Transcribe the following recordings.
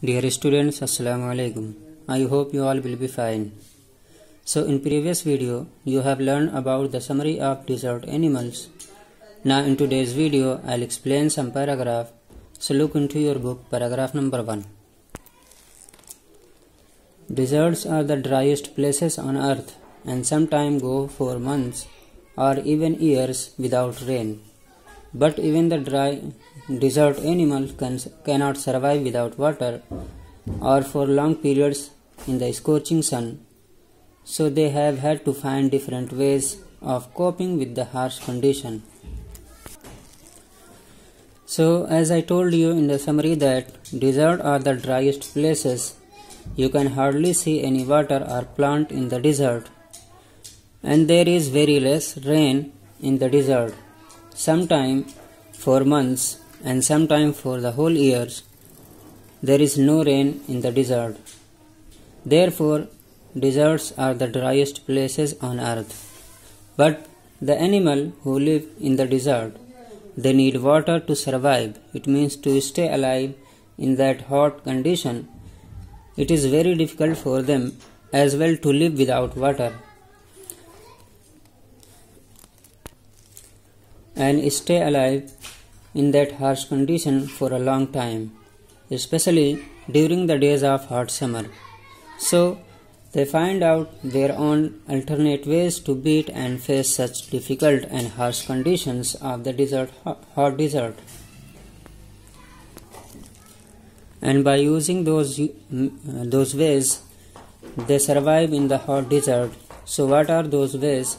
Dear students, Assalamu alaikum. I hope you all will be fine. So in previous video, you have learned about the summary of desert animals. Now in today's video, I'll explain some paragraph. So look into your book, paragraph number 1. Deserts are the driest places on earth and sometimes go for months or even years without rain. But even the dry desert animals cannot survive without water or for long periods in the scorching sun. So they have had to find different ways of coping with the harsh condition. So as I told you in the summary that desert are the driest places. You can hardly see any water or plant in the desert. And there is very less rain in the desert. Sometimes for months and sometimes for the whole years, there is no rain in the desert. Therefore, deserts are the driest places on earth. But the animal who live in the desert, they need water to survive. It means to stay alive in that hot condition. It is very difficult for them as well to live without water and stay alive in that harsh condition for a long time, especially during the days of hot summer. So they find out their own alternate ways to beat and face such difficult and harsh conditions of the hot desert. And by using those ways, they survive in the hot desert. So what are those ways?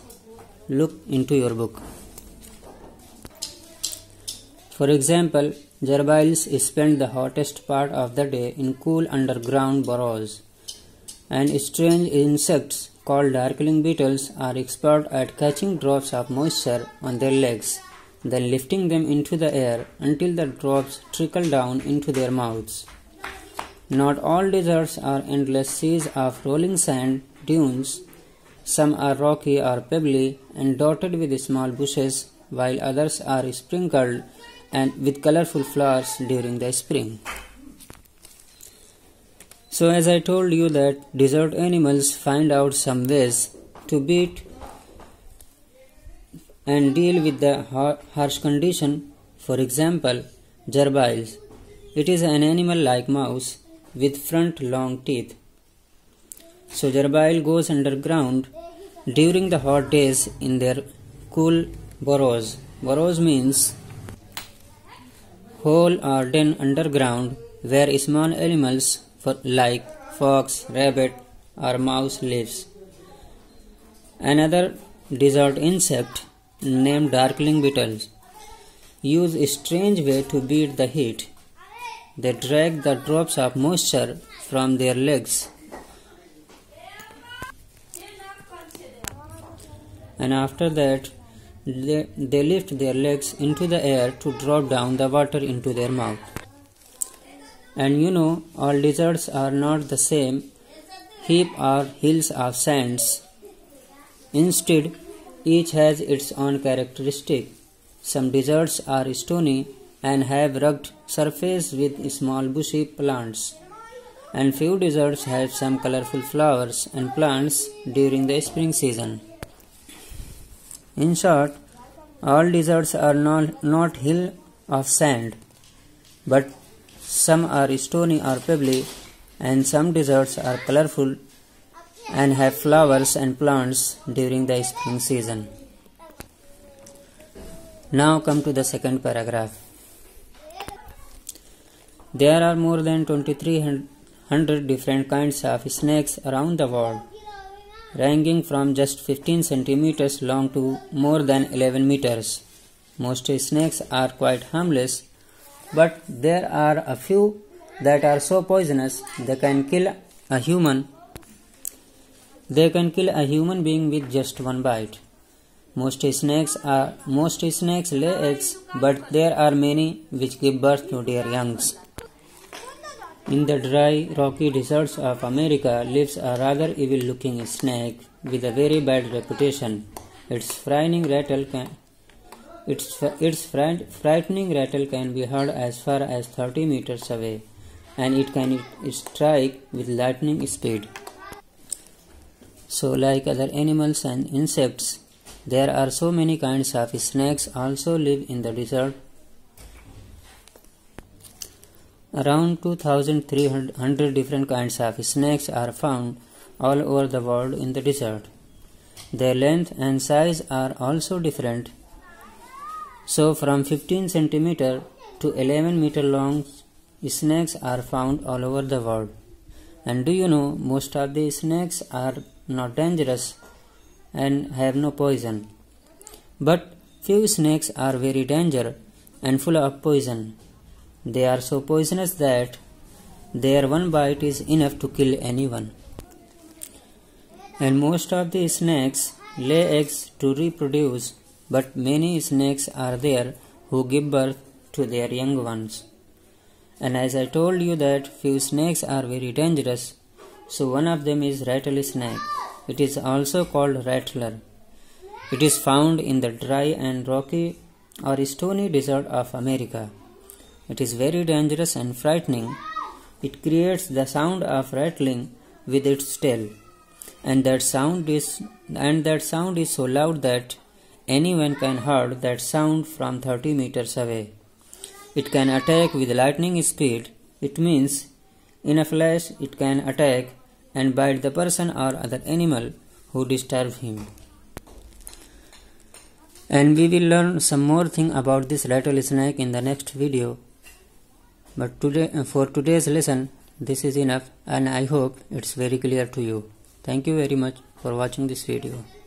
Look into your book. For example, gerbiles spend the hottest part of the day in cool underground burrows, and strange insects called darkling beetles are expert at catching drops of moisture on their legs, then lifting them into the air until the drops trickle down into their mouths. Not all deserts are endless seas of rolling sand dunes. Some are rocky or pebbly and dotted with small bushes, while others are sprinkled and with colorful flowers during the spring. So as I told you that desert animals find out some ways to beat and deal with the harsh condition. For example, gerbiles. It is an animal like mouse with front long teeth. So gerbile goes underground during the hot days in their cool burrows. Burrows means hole or den underground where small animals like fox, rabbit or mouse lives. Another desert insect named darkling beetles use a strange way to beat the heat. They drag the drops of moisture from their legs and after that they lift their legs into the air to drop down the water into their mouth. And you know, all deserts are not the same heap or hills of sands. Instead, each has its own characteristic. Some deserts are stony and have rugged surface with small bushy plants. And few deserts have some colorful flowers and plants during the spring season. In short, all deserts are not hill of sand, but some are stony or pebbly, and some deserts are colorful and have flowers and plants during the spring season. Now come to the second paragraph. There are more than 2,300 different kinds of snakes around the world, ranging from just 15 centimeters long to more than 11 meters. Most snakes are quite harmless, but there are a few that are so poisonous they can kill a human. They can kill a human being with just one bite. Most snakes lay eggs, but there are many which give birth to their youngs. In the dry, rocky deserts of America lives a rather evil-looking snake with a very bad reputation. Its frightening rattle can be heard as far as 30 meters away. and it can strike with lightning speed. So like other animals and insects, there are so many kinds of snakes also live in the desert. Around 2,300 different kinds of snakes are found all over the world in the desert. Their length and size are also different. So from 15 cm to 11 meter long snakes are found all over the world. And do you know, most of the snakes are not dangerous and have no poison. But few snakes are very dangerous and full of poison. They are so poisonous that their one bite is enough to kill anyone. And most of the snakes lay eggs to reproduce, but many snakes are there who give birth to their young ones. And as I told you that few snakes are very dangerous, so one of them is rattlesnake. It is also called rattler. It is found in the dry and rocky or stony desert of America. It is very dangerous and frightening. It creates the sound of rattling with its tail, and that sound is so loud that anyone can hear that sound from 30 meters away. It can attack with lightning speed. It means in a flash it can attack and bite the person or other animal who disturb him. And we will learn some more thing about this rattlesnake in the next video. But for today's lesson, this is enough, and I hope it's very clear to you. Thank you very much for watching this video.